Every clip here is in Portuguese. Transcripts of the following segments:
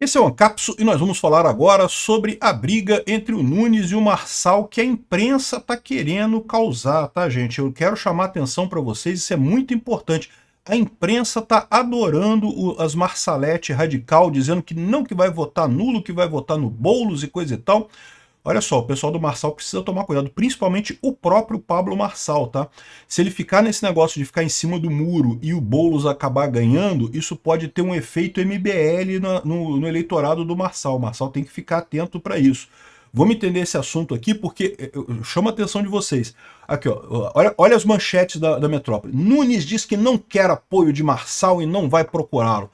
Esse é o Ancapso e nós vamos falar agora sobre a briga entre o Nunes e o Marçal que a imprensa está querendo causar, tá, gente? Eu quero chamar a atenção para vocês, isso é muito importante. A imprensa está adorando as Marsalete radical, dizendo que não, que vai votar nulo, que vai votar no Boulos e coisa e tal. Olha só, o pessoal do Marçal precisa tomar cuidado, principalmente o próprio Pablo Marçal, tá? Se ele ficar nesse negócio de ficar em cima do muro e o Boulos acabar ganhando, isso pode ter um efeito MBL no eleitorado do Marçal. O Marçal tem que ficar atento para isso. Vamos entender esse assunto aqui, porque eu chamo a atenção de vocês. Aqui, ó, olha as manchetes da Metrópole. Nunes diz que não quer apoio de Marçal e não vai procurá-lo.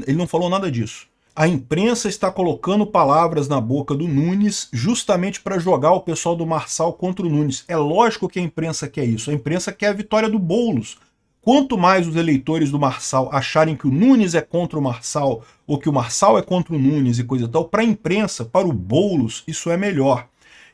Ele não falou nada disso. A imprensa está colocando palavras na boca do Nunes justamente para jogar o pessoal do Marçal contra o Nunes. É lógico que a imprensa quer isso. A imprensa quer a vitória do Boulos. Quanto mais os eleitores do Marçal acharem que o Nunes é contra o Marçal ou que o Marçal é contra o Nunes e coisa e tal, para a imprensa, para o Boulos, isso é melhor.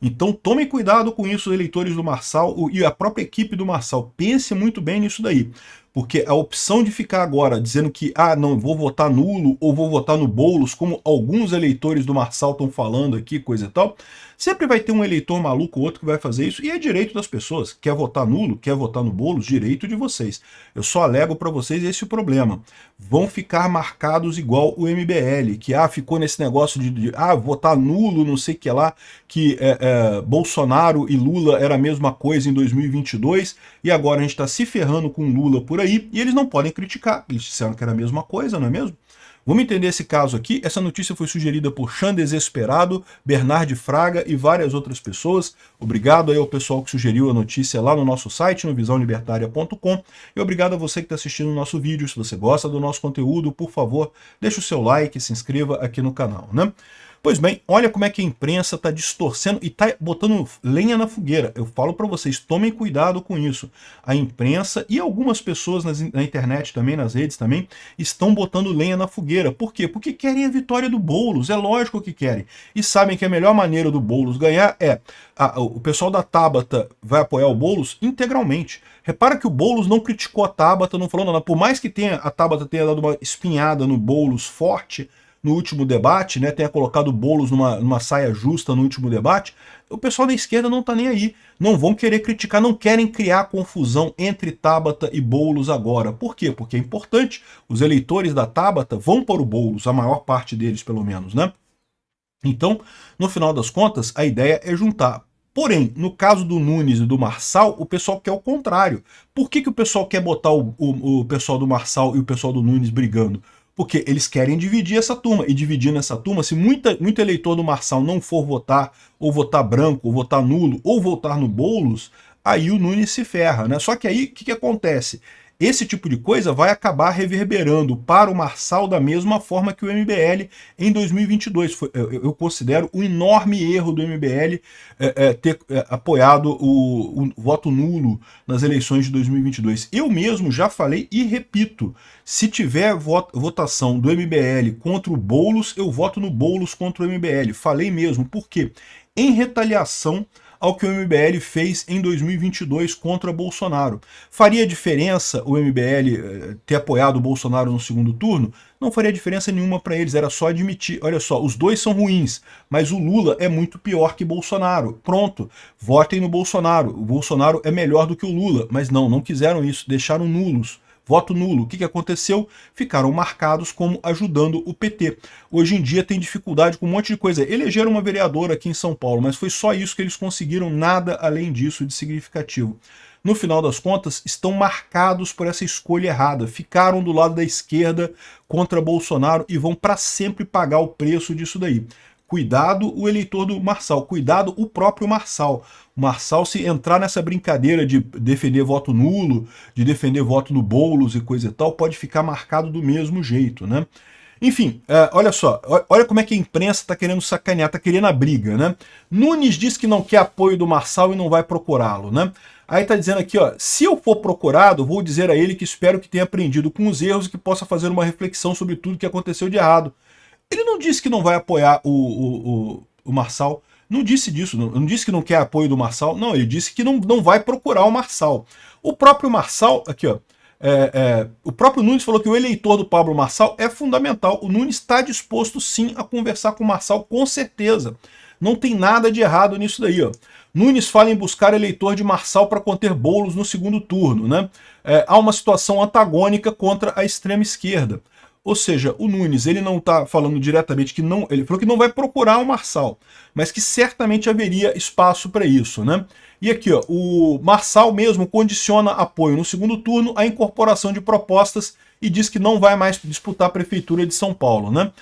Então tomem cuidado com isso, os eleitores do Marçal e a própria equipe do Marçal. Pense muito bem nisso daí. Porque a opção de ficar agora dizendo que, não, vou votar nulo ou vou votar no Boulos, como alguns eleitores do Marçal estão falando aqui, coisa e tal, sempre vai ter um eleitor maluco ou outro que vai fazer isso, e é direito das pessoas. Quer votar nulo, quer votar no Boulos, direito de vocês. Eu só alego para vocês esse problema. Vão ficar marcados igual o MBL, que ficou nesse negócio de votar nulo, não sei o que lá, que Bolsonaro e Lula era a mesma coisa em 2022, e agora a gente está se ferrando com Lula por aí, e eles não podem criticar. Eles disseram que era a mesma coisa, não é mesmo? Vamos entender esse caso aqui. Essa notícia foi sugerida por Chan Desesperado, Bernard Fraga e várias outras pessoas. Obrigado aí ao pessoal que sugeriu a notícia lá no nosso site, no visãolibertaria.com. E obrigado a você que está assistindo o nosso vídeo. Se você gosta do nosso conteúdo, por favor, deixe o seu like, se inscreva aqui no canal, né? Pois bem, olha como é que a imprensa está distorcendo e está botando lenha na fogueira. Eu falo para vocês, tomem cuidado com isso. A imprensa e algumas pessoas na internet também, nas redes também, estão botando lenha na fogueira. Por quê? Porque querem a vitória do Boulos, é lógico que querem. E sabem que a melhor maneira do Boulos ganhar é... o pessoal da Tabata vai apoiar o Boulos integralmente. Repara que o Boulos não criticou a Tabata, não falou nada. Por mais que a Tabata tenha dado uma espinhada no Boulos forte no último debate, né, tenha colocado o Boulos numa saia justa no último debate, o pessoal da esquerda não está nem aí. Não vão querer criticar, não querem criar confusão entre Tabata e Boulos agora. Por quê? Porque é importante. Os eleitores da Tabata vão para o Boulos, a maior parte deles pelo menos, né? Então, no final das contas, a ideia é juntar. Porém, no caso do Nunes e do Marçal, o pessoal quer o contrário. Por que o pessoal quer botar o pessoal do Marçal e o pessoal do Nunes brigando? Porque eles querem dividir essa turma, e dividindo essa turma, se muito eleitor do Marçal não for votar, ou votar branco, ou votar nulo, ou votar no Boulos, aí o Nunes se ferra, né? Só que aí, o que acontece? Esse tipo de coisa vai acabar reverberando para o Marçal da mesma forma que o MBL em 2022. Eu considero um enorme erro do MBL ter apoiado o voto nulo nas eleições de 2022. Eu mesmo já falei e repito, se tiver votação do MBL contra o Boulos, eu voto no Boulos contra o MBL. Falei mesmo, por quê? Em retaliação ao que o MBL fez em 2022 contra Bolsonaro. Faria diferença o MBL ter apoiado o Bolsonaro no segundo turno? Não faria diferença nenhuma para eles, era só admitir. Olha só, os dois são ruins, mas o Lula é muito pior que Bolsonaro. Pronto, votem no Bolsonaro. O Bolsonaro é melhor do que o Lula, mas não quiseram isso, deixaram nulos. Voto nulo. O que aconteceu? Ficaram marcados como ajudando o PT. Hoje em dia tem dificuldade com um monte de coisa. Elegeram uma vereadora aqui em São Paulo, mas foi só isso que eles conseguiram, nada além disso de significativo. No final das contas, estão marcados por essa escolha errada. Ficaram do lado da esquerda contra Bolsonaro e vão para sempre pagar o preço disso daí. Cuidado o eleitor do Marçal, cuidado o próprio Marçal. O Marçal, se entrar nessa brincadeira de defender voto nulo, de defender voto no Boulos e coisa e tal, pode ficar marcado do mesmo jeito, né? Enfim, olha só, olha como é que a imprensa está querendo sacanear, está querendo a briga, né? Nunes diz que não quer apoio do Marçal e não vai procurá-lo, né? Aí tá dizendo aqui, ó, se eu for procurado, vou dizer a ele que espero que tenha aprendido com os erros e que possa fazer uma reflexão sobre tudo que aconteceu de errado. Ele não disse que não vai apoiar o Marçal, não disse disso, não disse que não quer apoio do Marçal, não, ele disse que não vai procurar o Marçal. O próprio Marçal, aqui ó, O próprio Nunes falou que o eleitor do Pablo Marçal é fundamental. O Nunes está disposto sim a conversar com o Marçal, com certeza. Não tem nada de errado nisso daí, ó. Nunes fala em buscar eleitor de Marçal para conter Boulos no segundo turno, né? Há uma situação antagônica contra a extrema esquerda. Ou seja, o Nunes, ele não está falando diretamente que não, ele falou que não vai procurar o Marçal, mas que certamente haveria espaço para isso, né? E aqui, ó, o Marçal mesmo condiciona apoio no segundo turno à incorporação de propostas e diz que não vai mais disputar a prefeitura de São Paulo, né?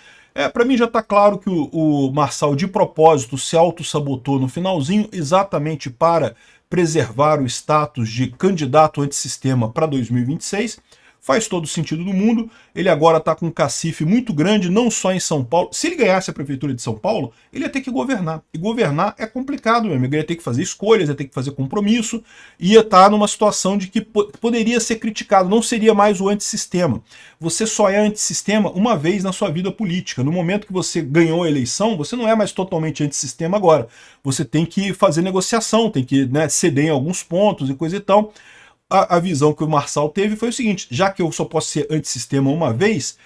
Para mim já está claro que o Marçal, de propósito, se auto-sabotou no finalzinho, exatamente para preservar o status de candidato antissistema para 2026. Faz todo o sentido do mundo. Ele agora está com um cacife muito grande, não só em São Paulo. Se ele ganhasse a prefeitura de São Paulo, ele ia ter que governar. E governar é complicado, meu amigo. Ele ia ter que fazer escolhas, ia ter que fazer compromisso. Ia estar numa situação de que poderia ser criticado. Não seria mais o antissistema. Você só é antissistema uma vez na sua vida política. No momento que você ganhou a eleição, você não é mais totalmente antissistema agora. Você tem que fazer negociação, tem que, né, ceder em alguns pontos e coisa e tal. A visão que o Marçal teve foi o seguinte: já que eu só posso ser antissistema uma vez,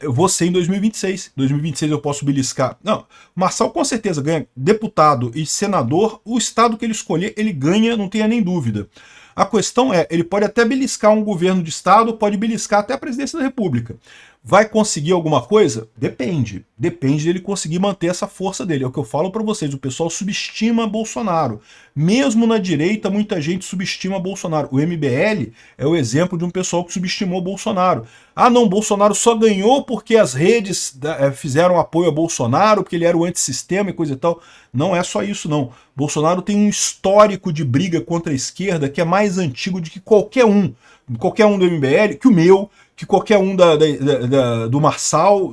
eu vou ser em 2026. 2026 eu posso beliscar. Não, o Marçal com certeza ganha deputado e senador. O estado que ele escolher, ele ganha, não tenha nem dúvida. A questão é, ele pode até beliscar um governo de estado, pode beliscar até a presidência da República. Vai conseguir alguma coisa? Depende. Depende dele conseguir manter essa força dele. É o que eu falo para vocês, o pessoal subestima Bolsonaro. Mesmo na direita, muita gente subestima Bolsonaro. O MBL é o exemplo de um pessoal que subestimou Bolsonaro. Ah não, Bolsonaro só ganhou porque as redes fizeram apoio a Bolsonaro, porque ele era o antissistema e coisa e tal. Não é só isso não. Bolsonaro tem um histórico de briga contra a esquerda que é mais antigo do que qualquer um do MBL, que o meu, que qualquer um do Marçal,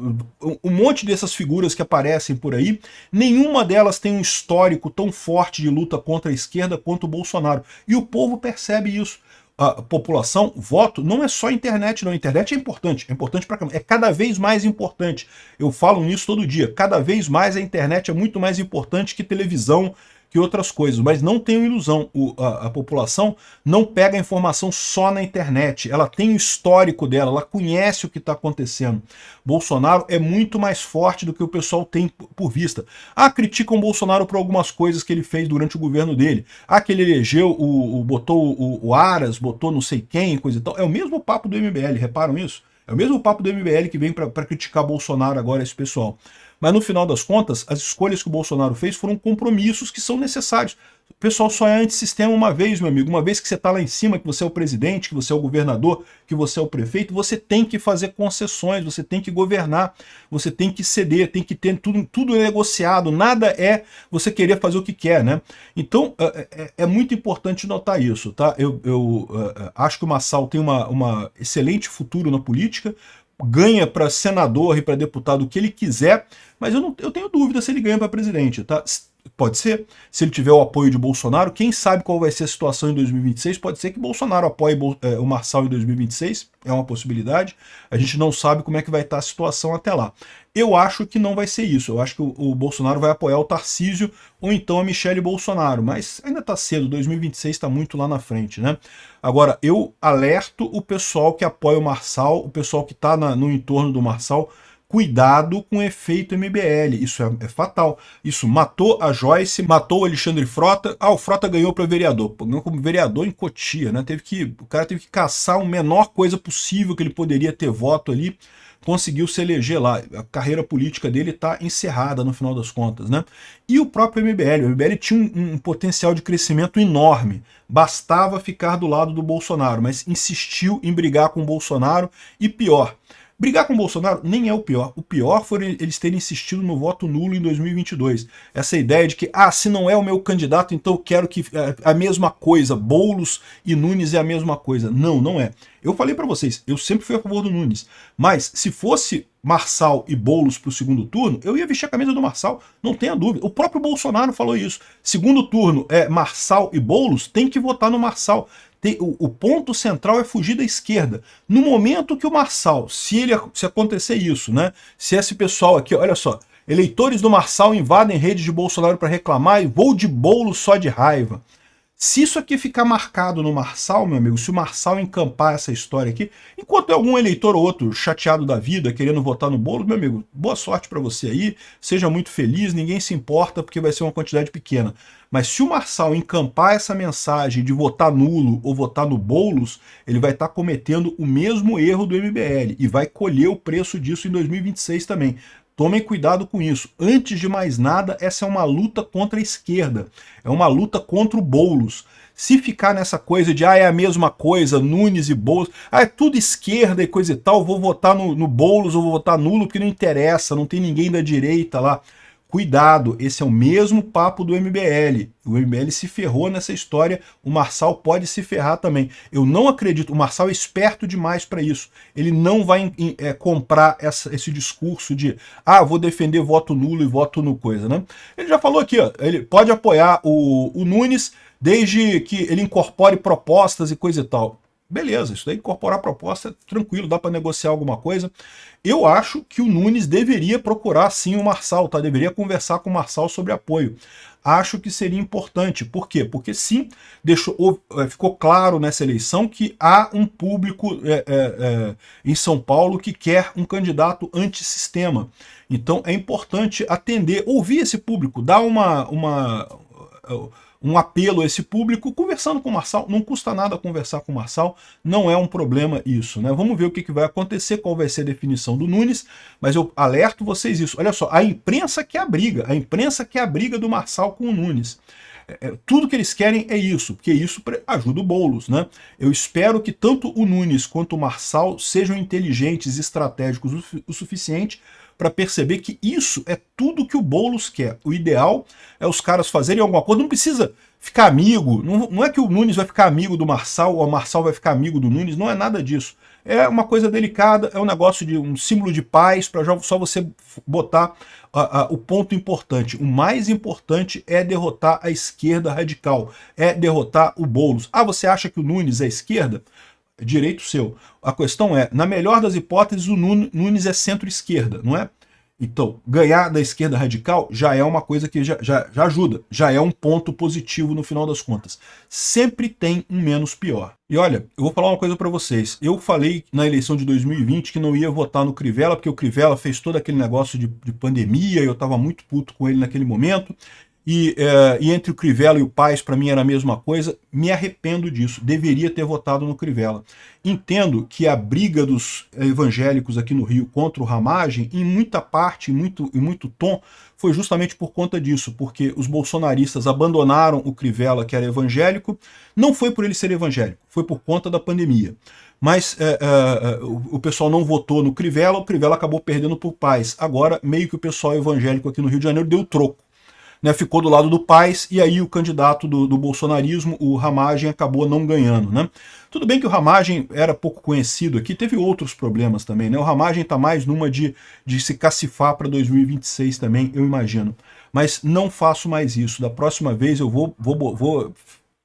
um monte dessas figuras que aparecem por aí, nenhuma delas tem um histórico tão forte de luta contra a esquerda quanto o Bolsonaro. E o povo percebe isso. A população, voto, não é só internet, não. A internet é importante pra caramba, é cada vez mais importante. Eu falo nisso todo dia. Cada vez mais a internet é muito mais importante que televisão, que outras coisas, mas não tenham ilusão, a população não pega a informação só na internet, ela tem o histórico dela, ela conhece o que está acontecendo. Bolsonaro é muito mais forte do que o pessoal tem por vista. Criticam o Bolsonaro por algumas coisas que ele fez durante o governo dele. Que ele elegeu, botou o Aras, botou não sei quem, coisa e tal. É o mesmo papo do MBL, reparam isso? É o mesmo papo do MBL que vem para criticar Bolsonaro agora, esse pessoal. Mas no final das contas, as escolhas que o Bolsonaro fez foram compromissos que são necessários. O pessoal só é antissistema uma vez, meu amigo. Uma vez que você está lá em cima, que você é o presidente, que você é o governador, que você é o prefeito, você tem que fazer concessões, você tem que governar, você tem que ceder, tem que ter tudo negociado. Nada é você querer fazer o que quer, né? Então, é muito importante notar isso, tá? Eu acho que o Marçal tem uma excelente futuro na política, ganha para senador e para deputado o que ele quiser, mas eu tenho dúvida se ele ganha para presidente, tá? Pode ser, se ele tiver o apoio de Bolsonaro, quem sabe qual vai ser a situação em 2026, pode ser que Bolsonaro apoie o Marçal em 2026, é uma possibilidade, a gente não sabe como é que vai estar a situação até lá. Eu acho que não vai ser isso, eu acho que o Bolsonaro vai apoiar o Tarcísio ou então a Michele Bolsonaro, mas ainda está cedo, 2026 está muito lá na frente, né? Agora, eu alerto o pessoal que apoia o Marçal, o pessoal que está no entorno do Marçal, cuidado com o efeito MBL, isso é fatal. Isso matou a Joyce, matou o Alexandre Frota. O Frota ganhou para vereador, ganhou como vereador em Cotia, né? O cara teve que caçar a menor coisa possível que ele poderia ter voto ali, conseguiu se eleger lá. A carreira política dele está encerrada no final das contas, né? E o próprio MBL, o MBL tinha um potencial de crescimento enorme, bastava ficar do lado do Bolsonaro, mas insistiu em brigar com o Bolsonaro e pior, brigar com o Bolsonaro nem é o pior foi eles terem insistido no voto nulo em 2022. Essa ideia de que, se não é o meu candidato, então eu quero que a mesma coisa, Boulos e Nunes é a mesma coisa. Não, não é. Eu falei para vocês, eu sempre fui a favor do Nunes, mas se fosse Marçal e Boulos para o segundo turno, eu ia vestir a camisa do Marçal, não tenha dúvida. O próprio Bolsonaro falou isso. Segundo turno é Marçal e Boulos, tem que votar no Marçal. O ponto central é fugir da esquerda. No momento que o Marçal, se acontecer isso, né? Se esse pessoal aqui, olha só, eleitores do Marçal invadem rede de Bolsonaro para reclamar e vou de Boulos só de raiva. Se isso aqui ficar marcado no Marçal, meu amigo, se o Marçal encampar essa história aqui, enquanto é algum eleitor ou outro chateado da vida, querendo votar no Boulos, meu amigo, boa sorte para você aí, seja muito feliz, ninguém se importa porque vai ser uma quantidade pequena. Mas se o Marçal encampar essa mensagem de votar nulo ou votar no Boulos, ele vai estar cometendo o mesmo erro do MBL e vai colher o preço disso em 2026 também. Tomem cuidado com isso. Antes de mais nada, essa é uma luta contra a esquerda. É uma luta contra o Boulos. Se ficar nessa coisa de, é a mesma coisa, Nunes e Boulos, é tudo esquerda e coisa e tal, vou votar no Boulos ou vou votar nulo porque não interessa, não tem ninguém da direita lá. Cuidado, esse é o mesmo papo do MBL. O MBL se ferrou nessa história, o Marçal pode se ferrar também. Eu não acredito, o Marçal é esperto demais para isso. Ele não vai comprar esse discurso de, vou defender voto nulo e voto no coisa, né? Ele já falou aqui, ó, ele pode apoiar o Nunes desde que ele incorpore propostas e coisa e tal. Beleza, isso daí incorporar proposta, tranquilo, dá para negociar alguma coisa. Eu acho que o Nunes deveria procurar sim o Marçal, tá? Deveria conversar com o Marçal sobre apoio. Acho que seria importante. Por quê? Porque sim, ficou claro nessa eleição que há um público em São Paulo que quer um candidato antissistema. Então é importante atender, ouvir esse público, dar um apelo a esse público, conversando com o Marçal. Não custa nada conversar com o Marçal, não é um problema isso, né? Vamos ver o que vai acontecer, qual vai ser a definição do Nunes, mas eu alerto vocês isso. Olha só, a imprensa quer a briga do Marçal com o Nunes. Tudo que eles querem é isso, porque isso ajuda o Boulos, né? Eu espero que tanto o Nunes quanto o Marçal sejam inteligentes e estratégicos o suficiente para perceber que isso é tudo que o Boulos quer. O ideal é os caras fazerem alguma coisa, não precisa ficar amigo, não é que o Nunes vai ficar amigo do Marçal ou o Marçal vai ficar amigo do Nunes, não é nada disso. É uma coisa delicada, é um negócio de um símbolo de paz, para só você botar o ponto importante. O mais importante é derrotar a esquerda radical, é derrotar o Boulos. Você acha que o Nunes é esquerda? Direito seu. A questão é, na melhor das hipóteses, o Nunes é centro-esquerda, não é? Então, ganhar da esquerda radical já é uma coisa que já ajuda, já é um ponto positivo no final das contas. Sempre tem um menos pior. E olha, eu vou falar uma coisa para vocês. Eu falei na eleição de 2020 que não ia votar no Crivella, porque o Crivella fez todo aquele negócio de pandemia, e eu estava muito puto com ele naquele momento. E entre o Crivella e o Paes, para mim era a mesma coisa. Me arrependo disso. Deveria ter votado no Crivella. Entendo que a briga dos evangélicos aqui no Rio contra o Ramagem, em muita parte, em muito tom, foi justamente por conta disso, porque os bolsonaristas abandonaram o Crivella, que era evangélico. Não foi por ele ser evangélico, foi por conta da pandemia. Mas o pessoal não votou no Crivella, o Crivella acabou perdendo para o Paes. Agora, meio que o pessoal evangélico aqui no Rio de Janeiro deu troco. Né, ficou do lado do Paes, e aí o candidato do bolsonarismo, o Ramagem, acabou não ganhando. Né? Tudo bem que o Ramagem era pouco conhecido aqui, teve outros problemas também. Né? O Ramagem está mais numa de se cacifar para 2026 também, eu imagino. Mas não faço mais isso. Da próxima vez eu vou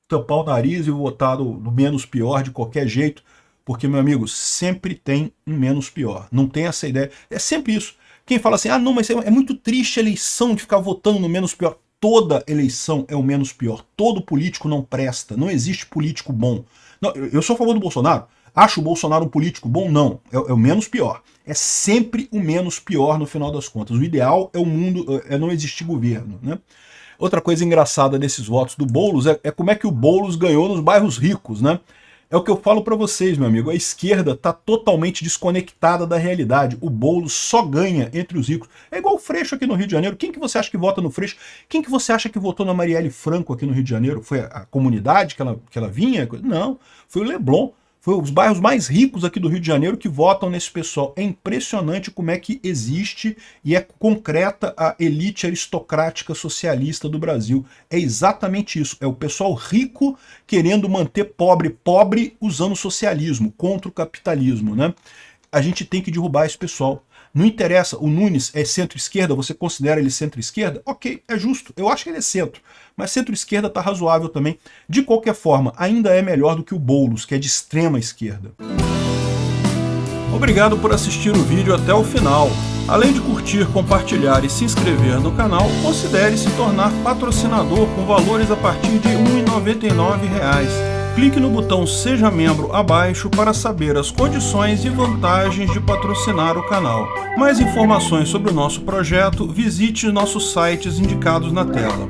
tampar o nariz e votar do menos pior de qualquer jeito, porque, meu amigo, sempre tem um menos pior. Não tem essa ideia. É sempre isso. Quem fala assim, não, mas é muito triste a eleição de ficar votando no menos pior. Toda eleição é o menos pior. Todo político não presta. Não existe político bom. Não, eu sou a favor do Bolsonaro. Acho o Bolsonaro um político bom? Não. É o menos pior. É sempre o menos pior no final das contas. O ideal é o mundo, é não existir governo. Né? Outra coisa engraçada desses votos do Boulos é como é que o Boulos ganhou nos bairros ricos, né? É o que eu falo para vocês, meu amigo. A esquerda está totalmente desconectada da realidade. O Boulos só ganha entre os ricos. É igual o Freixo aqui no Rio de Janeiro. Quem que você acha que vota no Freixo? Quem que você acha que votou na Marielle Franco aqui no Rio de Janeiro? Foi a comunidade que ela vinha? Não, foi o Leblon. Foi os bairros mais ricos aqui do Rio de Janeiro que votam nesse pessoal. É impressionante como é que existe e é concreta a elite aristocrática socialista do Brasil. É exatamente isso. É o pessoal rico querendo manter pobre usando o socialismo, contra o capitalismo, né? A gente tem que derrubar esse pessoal. Não interessa, o Nunes é centro-esquerda, você considera ele centro-esquerda? Ok, é justo, eu acho que ele é centro. Mas centro-esquerda está razoável também. De qualquer forma, ainda é melhor do que o Boulos, que é de extrema esquerda. Obrigado por assistir o vídeo até o final. Além de curtir, compartilhar e se inscrever no canal, considere se tornar patrocinador com valores a partir de R$ 1,99. Clique no botão Seja Membro abaixo para saber as condições e vantagens de patrocinar o canal. Mais informações sobre o nosso projeto, visite nossos sites indicados na tela.